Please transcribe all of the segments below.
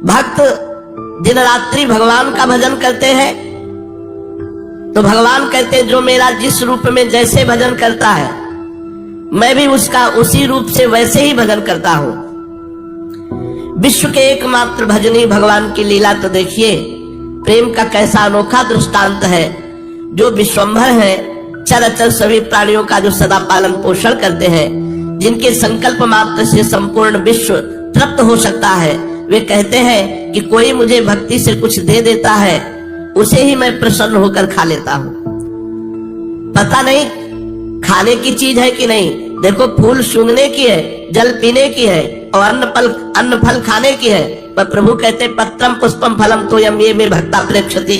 भक्त दिन रात्रि भगवान का भजन करते हैं, तो भगवान कहते हैं जो मेरा जिस रूप में जैसे भजन करता है मैं भी उसका उसी रूप से वैसे ही भजन करता हूं। विश्व के एकमात्र भजनी भगवान की लीला तो देखिए, प्रेम का कैसा अनोखा दृष्टांत है। जो विश्वंभर है, चराचर सभी प्राणियों का जो सदा पालन पोषण करते हैं, जिनके संकल्प मात्र से संपूर्ण विश्व तृप्त हो सकता है, वे कहते हैं कि कोई मुझे भक्ति से कुछ दे देता है उसे ही मैं प्रसन्न होकर खा लेता हूं। पता नहीं खाने की चीज है कि नहीं। देखो, फूल सूंघने की है, जल पीने की है और अन्न फल खाने की है, पर प्रभु कहते पत्रम पुष्पम फलम तो यम ये में भक्ता प्रेक्षति।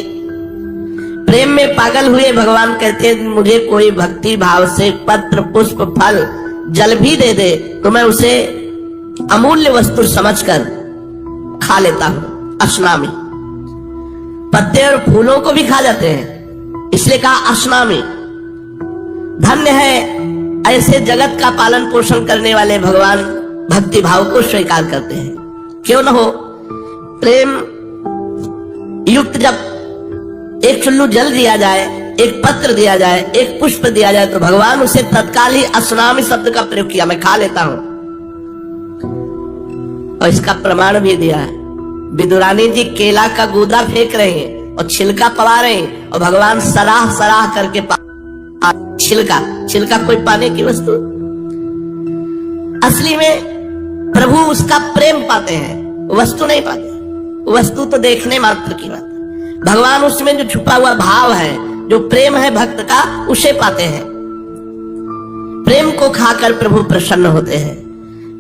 प्रेम में पागल हुए भगवान कहते मुझे कोई भक्ति भाव से पत्र पुष्प फल जल भी दे दे तो मैं उसे अमूल्य वस्तु समझकर खा लेता हूं। अश्नामी, पत्ते और फूलों को भी खा जाते हैं, इसलिए कहा अश्नामी। धन्य है ऐसे जगत का पालन पोषण करने वाले भगवान भक्ति भाव को स्वीकार करते हैं। क्यों न हो, प्रेम युक्त जब एक चुल्लू जल दिया जाए, एक पत्र दिया जाए, एक पुष्प दिया जाए, तो भगवान उसे तत्काल ही अश्नामी शब्द का प्रयोग किया, मैं खा लेता हूं। और इसका प्रमाण भी दिया है। विदुरानी जी केला का गूदा फेंक रहे हैं और छिलका पवा रहे हैं, और भगवान सराह सराह करके छिलका कोई पाने की वस्तु। असली में प्रभु उसका प्रेम पाते हैं, वस्तु नहीं पाते। वस्तु तो देखने मात्र की बात है। भगवान उसमें जो छुपा हुआ भाव है, जो प्रेम है भक्त का, उसे पाते हैं। प्रेम को खाकर प्रभु प्रसन्न होते हैं।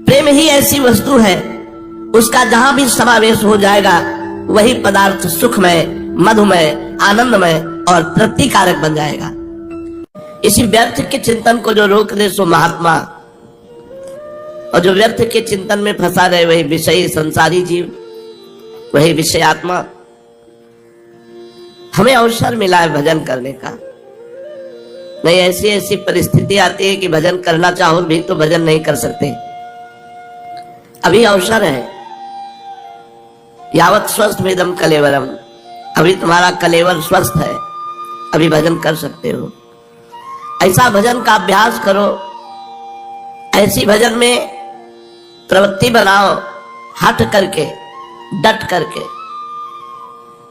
प्रेम ही ऐसी वस्तु है, उसका जहां भी समावेश हो जाएगा वही पदार्थ सुखमय, मधुमय, आनंदमय और तृप्तिकारक बन जाएगा। इसी व्यर्थ के चिंतन को जो रोक दे सो महात्मा, और जो व्यर्थ के चिंतन में फंसा रहे वही विषयी संसारी जीव, वही विषय आत्मा। हमें अवसर मिला है भजन करने का। नहीं, ऐसी ऐसी परिस्थिति आती है कि भजन करना चाहो भी तो भजन नहीं कर सकते। अभी अवसर है, यावत स्वस्थ वेदम कलेवरम, अभी तुम्हारा कलेवर स्वस्थ है, अभी भजन कर सकते हो। ऐसा भजन का अभ्यास करो, ऐसी भजन में प्रवृत्ति बनाओ, हट करके, डट करके।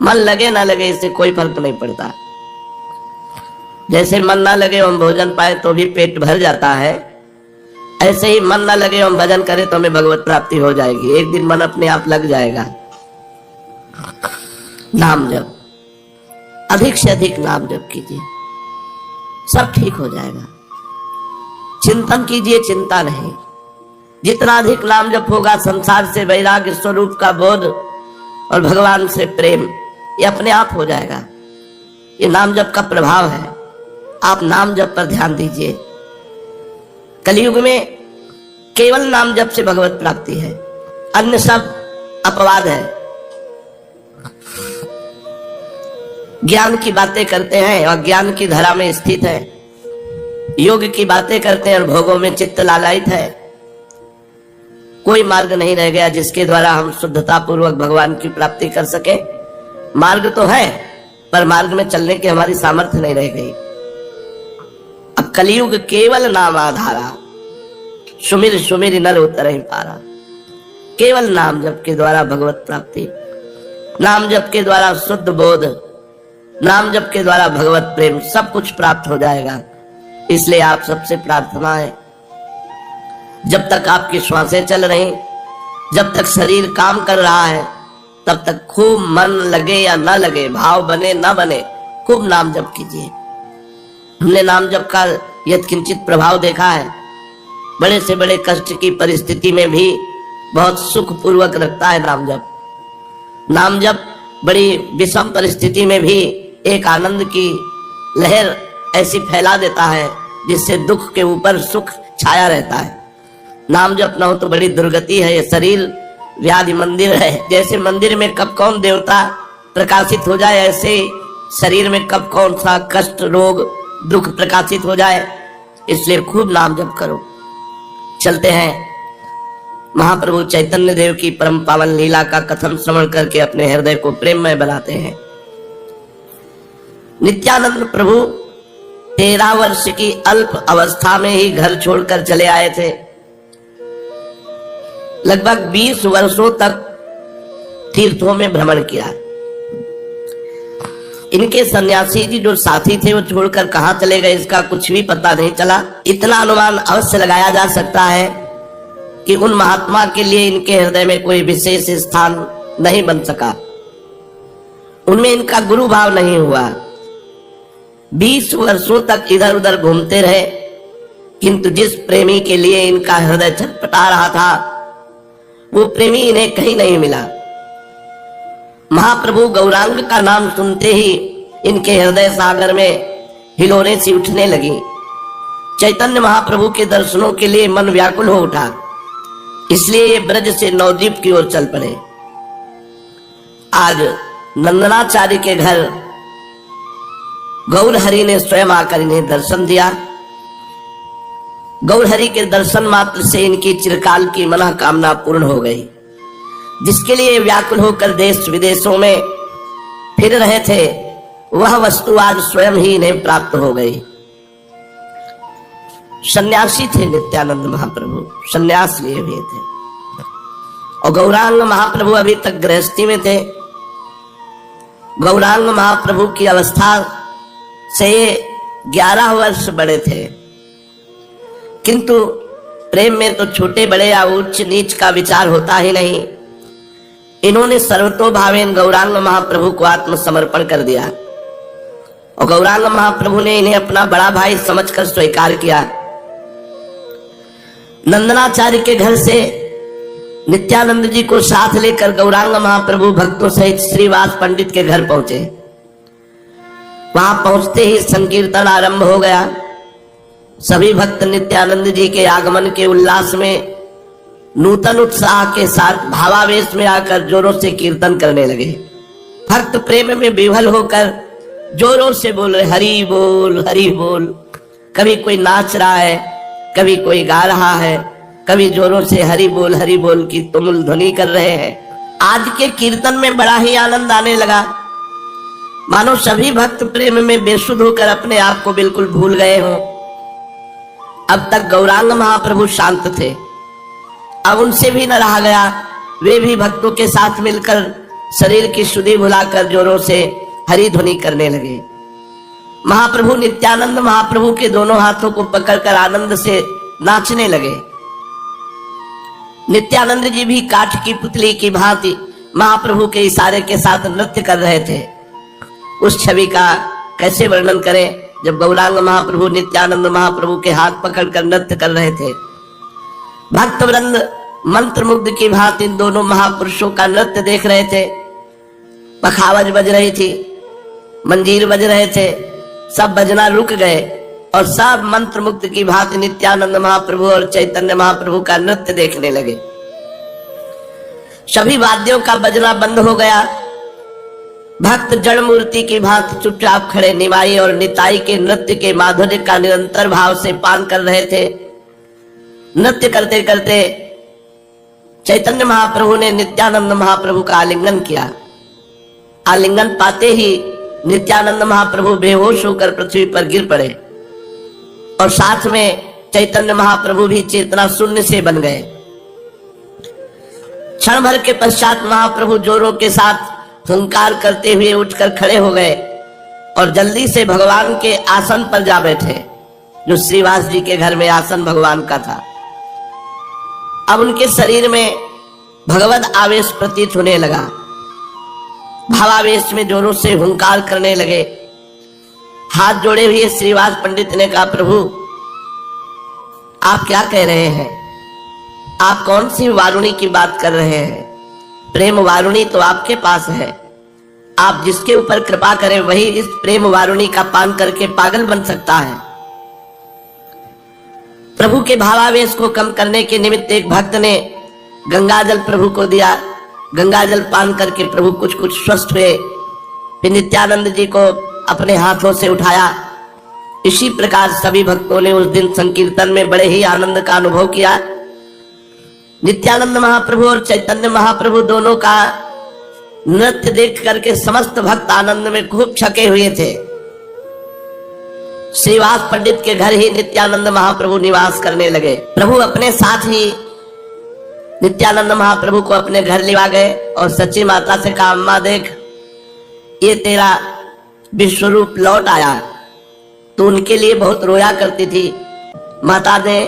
मन लगे ना लगे इससे कोई फर्क नहीं पड़ता। जैसे मन ना लगे हम भोजन पाए तो भी पेट भर जाता है, ऐसे ही मन ना लगे हम भजन करें तो हमें भगवत प्राप्ति हो जाएगी। एक दिन मन अपने आप लग जाएगा। नाम जप, अधिक से अधिक नाम जप कीजिए, सब ठीक हो जाएगा। चिंतन कीजिए, चिंता नहीं। जितना अधिक नाम जप होगा, संसार से वैराग्य, स्वरूप का बोध और भगवान से प्रेम, ये अपने आप हो जाएगा। ये नाम जप का प्रभाव है। आप नाम जप पर ध्यान दीजिए। कलयुग में केवल नाम जप से भगवत प्राप्ति है, अन्य सब अपवाद है। ज्ञान की बातें करते हैं और ज्ञान की धरा में स्थित है, योग की बातें करते हैं और भोगों में चित्त लालायित है। कोई मार्ग नहीं रह गया जिसके द्वारा हम शुद्धता पूर्वक भगवान की प्राप्ति कर सके। मार्ग तो है, पर मार्ग में चलने की हमारी सामर्थ्य नहीं रह गई। अब कलयुग केवल नाम आधारा, सुमिर सुमिर नर उतर ही पारा। केवल नाम जप के द्वारा भगवत प्राप्ति, नाम जप के द्वारा शुद्ध बोध, नाम जप के द्वारा भगवत प्रेम, सब कुछ प्राप्त हो जाएगा। इसलिए आप सबसे प्रार्थना है, जब तक आपकी श्वासें चल रही, जब तक शरीर काम कर रहा है, तब तक खूब मन लगे या ना लगे, भाव बने ना बने, खूब नाम जप कीजिए। हमने नाम जप का यत्किंचित प्रभाव देखा है। बड़े से बड़े कष्ट की परिस्थिति में भी बहुत सुख पूर्वक रखता है नाम जप। नाम जप बड़ी विषम परिस्थिति में भी एक आनंद की लहर ऐसी फैला देता है जिससे दुख के ऊपर सुख छाया रहता है। नाम जप न हो तो बड़ी दुर्गति है। ये शरीर व्याधि मंदिर है। जैसे मंदिर में कब कौन देवता प्रकाशित हो जाए, ऐसे शरीर में कब कौन सा कष्ट, रोग, दुख प्रकाशित हो जाए। इसलिए खूब नाम जप करो। चलते हैं महाप्रभु चैतन्य देव की परम पावन लीला का कथन श्रवण करके अपने हृदय को प्रेममय बनाते हैं। नित्यानंद प्रभु 13 वर्ष की अल्प अवस्था में ही घर छोड़कर चले आए थे। लगभग 20 वर्षों तक तीर्थों में भ्रमण किया। इनके सन्यासी जी जो साथी थे वो छोड़कर कहां चले गए इसका कुछ भी पता नहीं चला। इतना अनुमान अवश्य लगाया जा सकता है कि उन महात्मा के लिए इनके हृदय में कोई विशेष स्थान नहीं बन सका, उनमें इनका गुरु भाव नहीं हुआ। 20 वर्षों तक इधर उधर घूमते रहे, किंतु जिस प्रेमी के लिए इनका हृदय छटपटा रहा था वो प्रेमी इन्हें कहीं नहीं मिला। महाप्रभु गौरांग का नाम सुनते ही इनके हृदय सागर में हिलोरें सी उठने लगी। चैतन्य महाप्रभु के दर्शनों के लिए मन व्याकुल हो उठा, इसलिए ये ब्रज से नवद्वीप की ओर चल पड़े। आज नंदनाचार्य के घर गौरहरि ने स्वयं आकर इन्हें दर्शन दिया। गौरहरि के दर्शन मात्र से इनकी चिरकाल की मनोकामना पूर्ण हो गई। जिसके लिए व्याकुल होकर देश विदेशों में फिर रहे थे वह वस्तु आज स्वयं ही इन्हें प्राप्त हो गई। सन्यासी थे नित्यानंद महाप्रभु, सन्यास लिए हुए थे, और गौरांग महाप्रभु अभी तक गृहस्थी में थे। गौरांग महाप्रभु की अवस्था से 11 वर्ष बड़े थे, किंतु प्रेम में तो छोटे बड़े या उच्च नीच का विचार होता ही नहीं। इन्होंने सर्वतोभावेन गौरांग महाप्रभु को आत्मसमर्पण कर दिया और गौरांग महाप्रभु ने इन्हें अपना बड़ा भाई समझकर स्वीकार किया। नंदनाचार्य के घर से नित्यानंद जी को साथ लेकर गौरांग महाप्रभु भक्तों सहित श्रीवास पंडित के घर पहुंचे। वहां पहुंचते ही संकीर्तन आरंभ हो गया। सभी भक्त नित्यानंद जी के आगमन के उल्लास में नूतन उत्साह के साथ भावावेश में आकर जोरों से कीर्तन करने लगे। भक्त प्रेम में विह्वल होकर जोरों से बोल रहे हरि बोल हरि बोल। कभी कोई नाच रहा है, कभी कोई गा रहा है, कभी जोरों से हरि बोल की तुमुल ध्वनि कर रहे हैं। आज के कीर्तन में बड़ा ही आनंद आने लगा, मानो सभी भक्त प्रेम में बेसुध होकर अपने आप को बिल्कुल भूल गए हों। अब तक गौरांग महाप्रभु शांत थे, अब उनसे भी न रहा गया। वे भी भक्तों के साथ मिलकर शरीर की शुद्धि भुलाकर जोरों से हरि ध्वनि करने लगे। महाप्रभु नित्यानंद महाप्रभु के दोनों हाथों को पकड़कर आनंद से नाचने लगे। नित्यानंद जी भी काठ की पुतली की भांति महाप्रभु के इशारे के साथ नृत्य कर रहे थे। उस छवि का कैसे वर्णन करें जब गौरांग महाप्रभु नित्यानंद महाप्रभु के हाथ पकड़कर नृत्य कर रहे थे। भक्त वृंद मंत्र मुग्ध की भांति इन दोनों महापुरुषों का नृत्य देख रहे थे। पखावज बज रही थी, मंजीर बज रहे थे, सब बजना रुक गए और सब मंत्र मुग्ध की भांति नित्यानंद महाप्रभु और चैतन्य महाप्रभु का नृत्य देखने लगे। सभी वाद्यों का बजना बंद हो गया। भक्त जड़ मूर्ति की भांति चुपचाप खड़े निमाई और निताई के नृत्य के माधुर्य का निरंतर भाव से पान कर रहे थे। नृत्य करते करते चैतन्य महाप्रभु ने नित्यानंद महाप्रभु का आलिंगन किया। आलिंगन पाते ही नित्यानंद महाप्रभु बेहोश होकर पृथ्वी पर गिर पड़े और साथ में चैतन्य महाप्रभु भी चेतना शून्य से बन गए। क्षण भर के पश्चात महाप्रभु जोरों के साथ हुंकार करते हुए उठकर खड़े हो गए और जल्दी से भगवान के आसन पर जा बैठे, जो श्रीवास जी के घर में आसन भगवान का था। अब उनके शरीर में भगवत आवेश प्रतीत होने लगा। भावावेश में जोरों से हुंकार करने लगे। हाथ जोड़े हुए श्रीवास पंडित ने कहा, प्रभु आप क्या कह रहे हैं? आप कौन सी वारुणी की बात कर रहे हैं? प्रेम वारुणी तो आपके पास है। आप जिसके ऊपर कृपा करें वही इस प्रेम वारुणी का पान करके पागल बन सकता है। प्रभु के भावावेश को कम करने के निमित्त एक भक्त ने गंगाजल प्रभु को दिया। गंगाजल पान करके प्रभु कुछ कुछ स्वस्थ हुए। फिर नित्यानंद जी को अपने हाथों से उठाया। इसी प्रकार सभी भक्तों ने उस दिन संकीर्तन में बड़े ही आनंद का अनुभव किया। नित्यानंद महाप्रभु और चैतन्य महाप्रभु दोनों का नृत्य देख करके समस्त भक्त आनंद में खूब छके हुए थे। श्रीवास पंडित के घर ही नित्यानंद महाप्रभु निवास करने लगे। प्रभु अपने साथ ही नित्यानंद महाप्रभु को अपने घर लिवा गए और सच्ची माता से कहा, अम्मा देख, ये तेरा विश्वरूप लौट आया। तो उनके लिए बहुत रोया करती थी। माता ने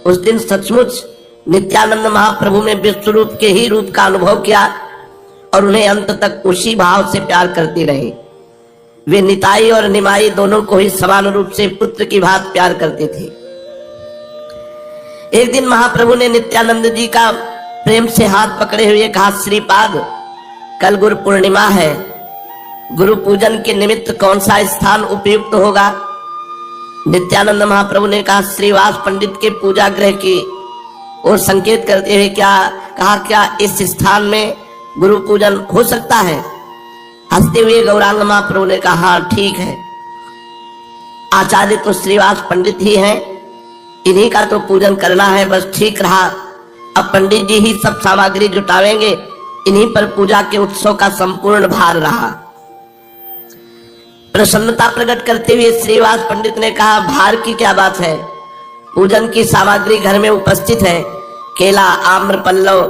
उस दिन सचमुच नित्यानंद महाप्रभु में विश्वरूप के ही रूप का अनुभव किया और उन्हें अंत तक उसी भाव से प्यार करती रही। वे निताई और निमाई दोनों को ही समान रूप से पुत्र की भांति प्यार करती थी। एक दिन महाप्रभु ने नित्यानंद जी का प्रेम से हाथ पकड़े हुए कहा, श्रीपाद, कल गुरु पूर्णिमा है, गुरु पूजन के निमित्त कौन सा स्थान उपयुक्त होगा? नित्यानंद महाप्रभु ने कहा, श्रीवास पंडित के पूजा गृह की और संकेत करते हुए क्या इस स्थान में गुरु पूजन हो सकता है? हंसते हुए गौरांग महाप्रभु ने कहा, हाँ ठीक है, आचार्य तो श्रीवास पंडित ही हैं, इन्हीं का तो पूजन करना है, बस ठीक रहा। अब पंडित जी ही सब सामग्री जुटावेंगे, इन्हीं पर पूजा के उत्सव का संपूर्ण भार रहा। प्रसन्नता प्रकट करते हुए श्रीवास पंडित ने कहा, भार की क्या बात है, पूजन की सामग्री घर में उपस्थित है। केला, आम्र, पल्लव,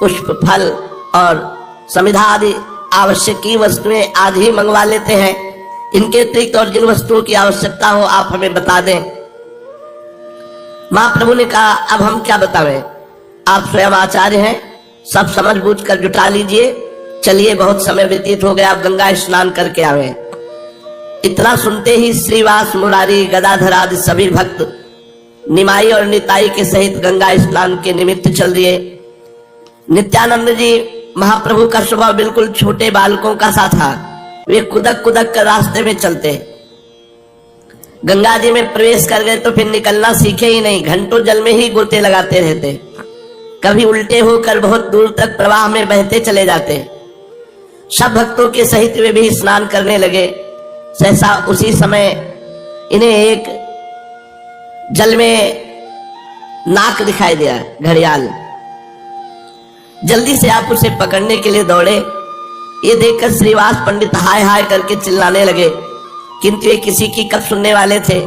पुष्प, फल और समिधा आदि आवश्यक की वस्तुएं आज ही मंगवा लेते हैं। इनके अतिरिक्त और जिन वस्तुओं की आवश्यकता हो आप हमें बता दें। महाप्रभु ने कहा, अब हम क्या बतावें, आप स्वयं आचार्य हैं, सब समझ बूझ कर जुटा लीजिए। चलिए, बहुत समय व्यतीत हो गया, आप गंगा स्नान करके आवे। इतना सुनते ही श्रीवास, मुरारी, गदाधर आदि सभी भक्त निमाई और निताई के सहित गंगा स्नान के निमित्त चल दिए। नित्यानंद जी महाप्रभु का स्वभाव बिल्कुल छोटे बालकों का सा था। वे कुदक कुदक कर रास्ते में चलते। गंगा जी में प्रवेश कर गए तो फिर निकलना सीखे ही नहीं, घंटों जल में ही गोते लगाते रहते। कभी उल्टे होकर बहुत दूर तक प्रवाह में बहते चले जाते। सब भक्तों के सहित वे भी स्नान करने लगे। सहसा उसी समय इन्हें एक जल में नाक दिखाई दिया, घड़ियाल। जल्दी से आप उसे पकड़ने के लिए दौड़े। ये देखकर श्रीवास पंडित हाय हाय करके चिल्लाने लगे, किंतु वे किसी की कब सुनने वाले थे,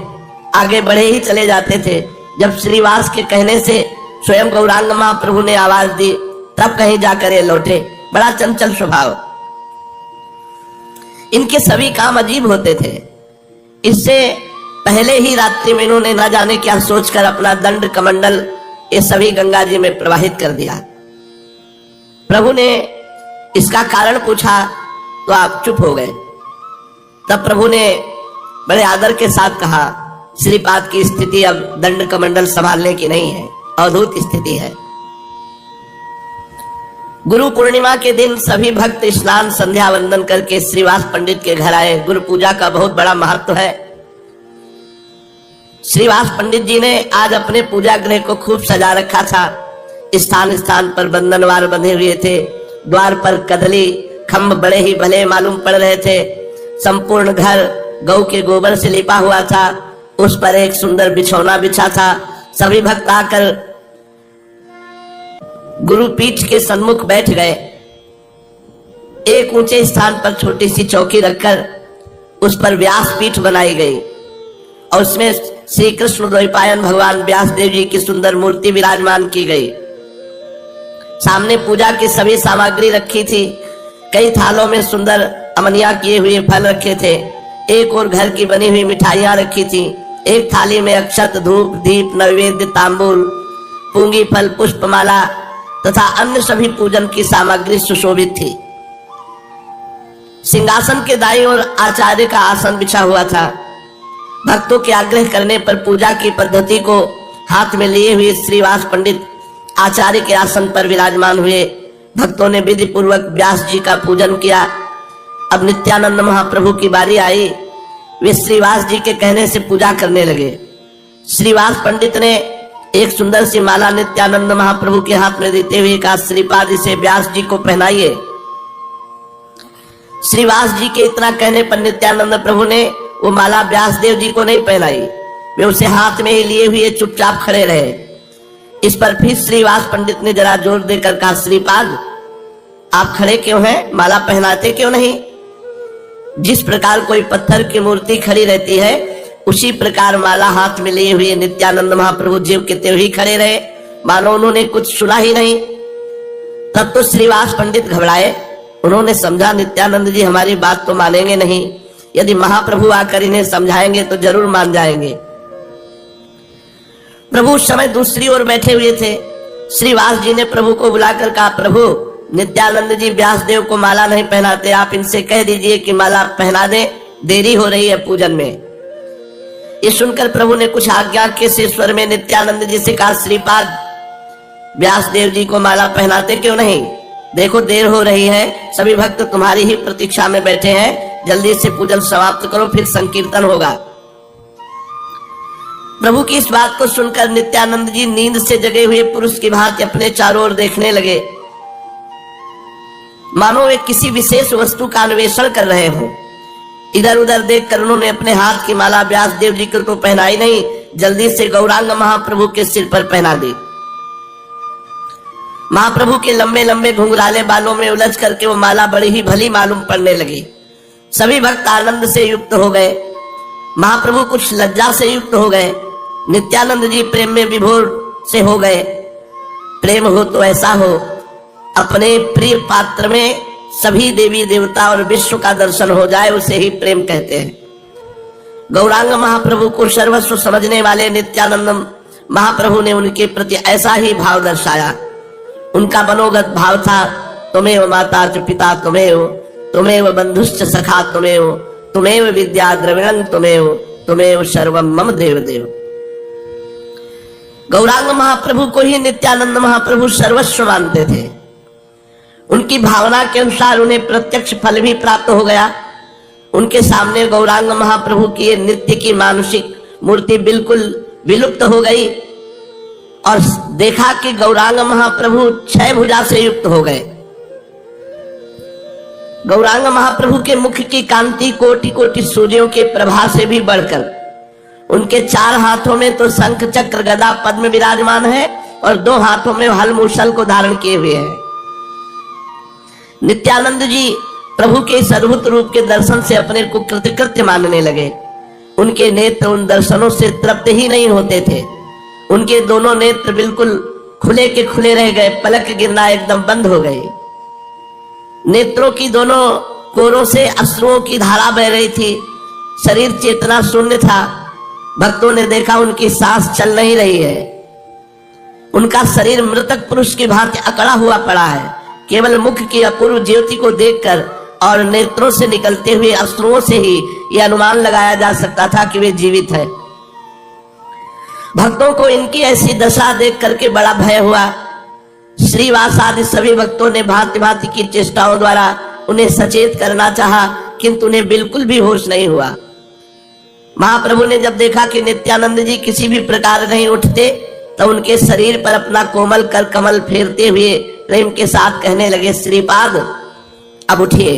आगे बढ़े ही चले जाते थे। जब श्रीवास के कहने से स्वयं गौरांग महाप्रभु ने आवाज दी, तब कहीं जाकर ये लौटे। बड़ा चंचल स्वभाव, इनके सभी काम अजीब होते थे। इससे पहले ही रात्रि में इन्होंने न जाने क्या सोचकर अपना दंड कमंडल ये सभी गंगा जी में प्रवाहित कर दिया। प्रभु ने इसका कारण पूछा तो आप चुप हो गए। तब प्रभु ने बड़े आदर के साथ कहा, श्रीपाद की स्थिति अब दंड कमंडल संभालने की नहीं है, अद्भुत स्थिति है। गुरु पूर्णिमा के दिन सभी भक्त स्नान संध्या वंदन करके श्रीवास पंडित के घर आए। गुरु पूजा का बहुत बड़ा महत्व है। श्रीवास पंडित जी ने आज अपने पूजा गृह को खूब सजा रखा था। स्थान स्थान पर बंधनवार बंधे हुए थे। द्वार पर कदली खम्भ बड़े ही भले मालूम पड़ रहे थे। संपूर्ण घर गौ के गोबर से लिपा हुआ था। उस पर एक सुंदर बिछौना बिछा था। सभी भक्त आकर गुरु पीठ के सन्मुख बैठ गए। एक ऊंचे स्थान पर छोटी सी चौकी रखकर उस पर व्यास पीठ बनाई गई और उसमें श्री कृष्ण द्वैपायन भगवान व्यास देव जी की सुंदर मूर्ति विराजमान की गई। सामने पूजा की सभी सामग्री रखी थी। कई थालों में सुंदर अमनिया किए हुए फल रखे थे। एक और घर की बनी हुई मिठाइयां रखी थी। एक थाली में अक्षत, धूप, दीप, नैवेद्य, तांबूल, पूंगी फल, पुष्पमाला तथा अन्य सभी पूजन की सामग्री सुशोभित थी। सिंहासन के दाईं ओर आचार्य का आसन बिछा हुआ था। भक्तों के आग्रह करने पर पूजा की पद्धति को हाथ में लिए हुए श्रीवास पंडित आचार्य के आसन पर विराजमान हुए। भक्तों ने विधि पूर्वक व्यास जी का पूजन किया। अब नित्यानंद महाप्रभु की बारी आई। वे श्रीवास जी के कहने से पूजा करने लगे। श्रीवास पंडित ने एक सुंदर सी माला नित्यानंद महाप्रभु के हाथ में देते हुए कहा, श्रीपाद इसे व्यास जी को पहनाइए। श्रीवास जी के इतना कहने पर नित्यानंद प्रभु ने वो माला व्यास देव जी को नहीं पहनाई। वे उसे हाथ में ही लिए हुए चुपचाप खड़े रहे। इस पर फिर श्रीवास पंडित ने जरा जोर देकर कहा, श्रीपाद आप खड़े क्यों हैं, माला पहनाते क्यों नहीं? जिस प्रकार कोई पत्थर की मूर्ति खड़ी रहती है, उसी प्रकार माला हाथ में लिए हुए नित्यानंद महाप्रभु जीव के त्यों ही खड़े रहे, मानो उन्होंने कुछ सुना ही नहीं। तब तो श्रीवास पंडित घबराए। उन्होंने समझा नित्यानंद जी हमारी बात तो मानेंगे नहीं, यदि महाप्रभु आकर इन्हें समझाएंगे तो जरूर मान जाएंगे। प्रभु उस समय दूसरी ओर बैठे हुए थे। श्रीवास जी ने प्रभु को बुलाकर कहा, प्रभु नित्यानंद जी व्यासदेव को माला नहीं पहनाते, आप इनसे कह दीजिए कि माला पहना दें, देरी हो रही है पूजन में। ये सुनकर प्रभु ने कुछ आज्ञा के से स्वर में नित्यानंद जी से कहा, श्रीपाद व्यासदेव जी को माला पहनाते क्यों नहीं? देखो देर हो रही है, सभी भक्त तुम्हारी ही प्रतीक्षा में बैठे हैं, जल्दी से पूजन समाप्त करो, फिर संकीर्तन होगा। प्रभु की इस बात को सुनकर नित्यानंद जी नींद से जगे हुए पुरुष की भांति अपने चारों ओर देखने लगे, मानो वे किसी विशेष वस्तु का अन्वेषण कर रहे हों। इधर उधर देखकर उन्होंने अपने हाथ की माला व्यासदेव जी को तो पहनाई नहीं, जल्दी से गौरांग महाप्रभु के सिर पर पहना दी। महाप्रभु के लंबे लंबे घुंघराले बालों में उलझ करके वो माला बड़ी ही भली मालूम पड़ने लगी। सभी भक्त आनंद से युक्त हो गए, महाप्रभु कुछ लज्जा से युक्त हो गए, नित्यानंद जी प्रेम में विभोर से हो गए। प्रेम हो तो ऐसा हो, अपने प्रिय पात्र में सभी देवी देवता और विश्व का दर्शन हो जाए, उसे ही प्रेम कहते हैं। गौरांग महाप्रभु को सर्वस्व समझने वाले नित्यानंद महाप्रभु ने उनके प्रति ऐसा ही भाव दर्शाया। उनका मनोगत भाव था, तुमेव माता च पिता तुमेव, तुमेव बंधुश्च सखा तुमेव, तुमेव विद्या द्रविणं तुमेव, तुमेव सर्वं मम देव देव। गौरांग महाप्रभु को ही नित्यानंद महाप्रभु सर्वस्व मानते थे। उनकी भावना के अनुसार उन्हें प्रत्यक्ष फल भी प्राप्त हो गया। उनके सामने गौरांग महाप्रभु की नित्य की मानसिक मूर्ति बिल्कुल विलुप्त हो गई और देखा कि गौरांग महाप्रभु 6 भुजा से युक्त हो गए। गौरांग महाप्रभु के मुख की कांति कोटि कोटि सूर्यों के प्रभा से भी बढ़कर, उनके 4 हाथों में तो शंख चक्र गदा पद्म विराजमान है और 2 हाथों में हल मूसल को धारण किए हुए हैं। नित्यानंद जी प्रभु के इस अद्भुत रूप के दर्शन से अपने को कृतकृत्य मानने लगे। उनके नेत्र उन दर्शनों से तृप्त ही नहीं होते थे। उनके दोनों नेत्र बिल्कुल खुले के खुले रह गए, पलक गिरना एकदम बंद हो गए। नेत्रों की दोनों कोरों से अश्रुओं की धारा बह रही थी, शरीर चेतना शून्य था। भक्तों ने देखा उनकी सांस चल नहीं रही है, उनका शरीर मृतक पुरुष की भांति अकड़ा हुआ पड़ा है। केवल मुख की अपूर्व ज्योति को देखकर और नेत्रों से निकलते हुए अश्रुओं से ही यह अनुमान लगाया जा सकता था कि वे जीवित हैं। भक्तों को इनकी ऐसी दशा देख करके बड़ा भय हुआ। श्रीवास आदि सभी भक्तों ने भांति भांति की चेष्टाओं द्वारा उन्हें सचेत करना चाहा, किंतु उन्हें बिल्कुल भी होश नहीं हुआ। महाप्रभु ने जब देखा कि नित्यानंद जी किसी भी प्रकार नहीं उठते, तो उनके शरीर पर अपना कोमल कर कमल फेरते हुए प्रेम के साथ कहने लगे, श्रीपाद अब उठिए।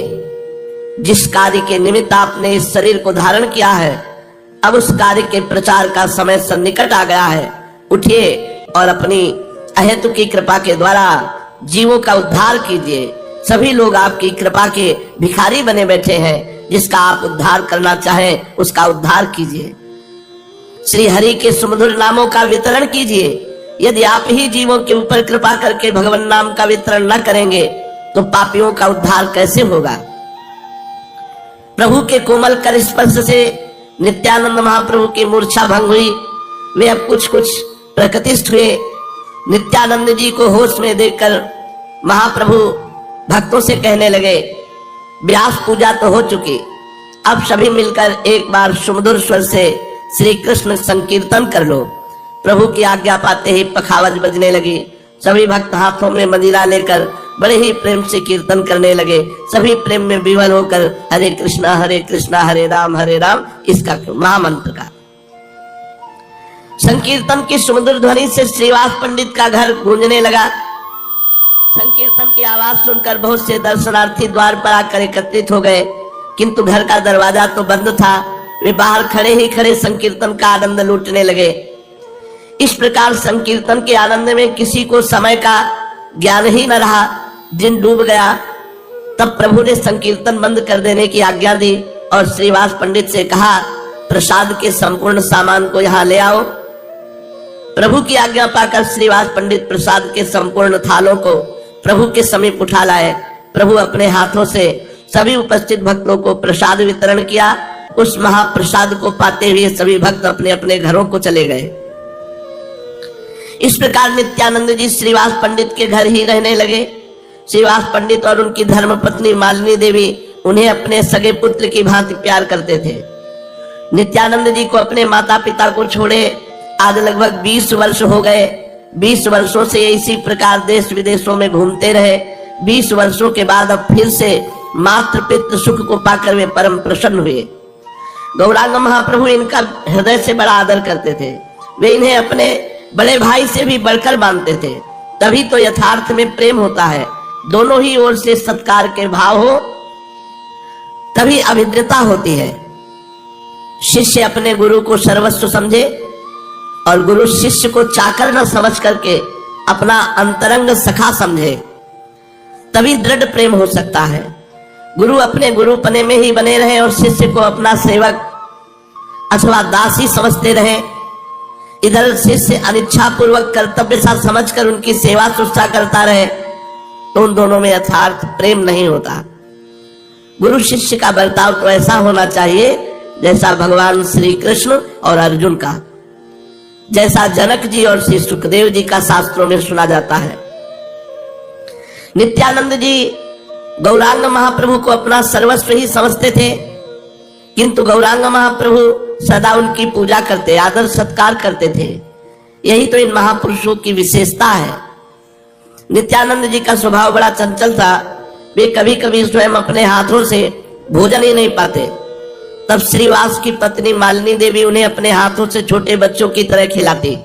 जिस कार्य के निमित्त आपने इस शरीर को धारण किया है, अब उस कार्य के प्रचार का समय सन्निकट आ गया है। उठिए और अपनी अहेतु की कृपा के द्वारा जीवों का उद्धार कीजिए। सभी लोग आपकी कृपा के भिखारी बने बैठे हैं, जिसका आप उद्धार करना चाहें उसका उद्धार कीजिए। श्री हरि के सुमधुर नामों का वितरण कीजिए। यदि आप ही जीवों के ऊपर कृपा करके भगवान नाम का वितरण न करेंगे तो पापियों का उद्धार कैसे होगा। प्रभु के कोमल कर स्पर्श से नित्यानंद महाप्रभु की मूर्छा भंग हुई। वे अब कुछ कुछ प्रकृतिस्थ हुए। नित्यानंद जी को होश में देखकर महाप्रभु भक्तों से कहने लगे, व्यास पूजा तो हो चुकी, अब सभी मिलकर एक बार सुमधुर स्वर से श्री कृष्ण संकीर्तन कर लो। प्रभु की आज्ञा पाते ही पखावज बजने लगी। सभी भक्त हाथों में मदिरा लेकर बड़े ही प्रेम से कीर्तन करने लगे। सभी प्रेम में विवल होकर हरे कृष्णा हरे राम इसका महामंत्र का संकीर्तन की सुमधुर ध्वनि से श्रीवास पंडित का घर गूंजने लगा। संकीर्तन की आवाज सुनकर बहुत से दर्शनार्थी द्वार पर आकर एकत्रित हो गए, किंतु घर का दरवाजा तो बंद था। वे बाहर खड़े ही खड़े संकीर्तन का आनंद लूटने लगे। इस प्रकार संकीर्तन के आनंद में किसी को समय का ज्ञान ही न रहा, दिन डूब गया। तब प्रभु ने संकीर्तन बंद कर देने की आज्ञा दी और श्रीवास पंडित से कहा, प्रसाद के संपूर्ण सामान को यहाँ ले आओ। प्रभु की आज्ञा पाकर श्रीवास पंडित प्रसाद के संपूर्ण थालों को प्रभु के समीप उठा लाए। प्रभु अपने हाथों से सभी उपस्थित भक्तों को प्रसाद वितरण किया। उस महाप्रसाद को पाते हुए सभी भक्त अपने अपने घरों को चले गए। इस प्रकार नित्यानंद जी श्रीवास पंडित के घर ही रहने लगे। श्रीवास पंडित और उनकी धर्मपत्नी मालिनी देवी उन्हें अपने सगे पुत्र की भांति प्यार करते थे। नित्यानंद जी को अपने माता पिता को छोड़े आज लगभग 20 वर्ष हो गए। 20 वर्षों से इसी प्रकार देश विदेशों में घूमते रहे। 20 वर्षों के बाद अब फिर से मातृ पितृ सुख को पाकर वे परम प्रसन्न हुए। गौरांग महाप्रभु इनका हृदय से बड़ा आदर करते थे। वे इन्हें अपने बड़े भाई से भी बढ़कर मानते थे। तभी तो यथार्थ में प्रेम होता है। दोनों ही ओर से सत्कार के भाव हो तभी अभिद्रता होती है। शिष्य अपने गुरु को सर्वस्व समझे और गुरु शिष्य को चाकर न समझ करके अपना अंतरंग सखा समझे, तभी दृढ़ प्रेम हो सकता है। गुरु अपने गुरुपने में ही बने रहे और शिष्य को अपना सेवक अथवा दासी समझते रहे। इधर शिष्य अनिच्छा पूर्वक कर्तव्य सा समझकर उनकी सेवा शुश्रूषा करता रहे, तो उन दोनों में यथार्थ प्रेम नहीं होता। गुरु शिष्य का बर्ताव तो ऐसा होना चाहिए जैसा भगवान श्री कृष्ण और अर्जुन का, जैसा जनक जी और श्री सुखदेव जी का शास्त्रों में सुना जाता है। नित्यानंद जी गौरांग महाप्रभु को अपना सर्वस्व ही समझते थे, किंतु गौरांग महाप्रभु सदा उनकी पूजा करते, आदर सत्कार करते थे। यही तो इन महापुरुषों की विशेषता है। नित्यानंद जी का स्वभाव बड़ा चंचल था। वे कभी कभी स्वयं अपने हाथों से भोजन ही नहीं पाते। तब श्रीवास की पत्नी मालिनी देवी उन्हें अपने हाथों से छोटे बच्चों की तरह खिलाती।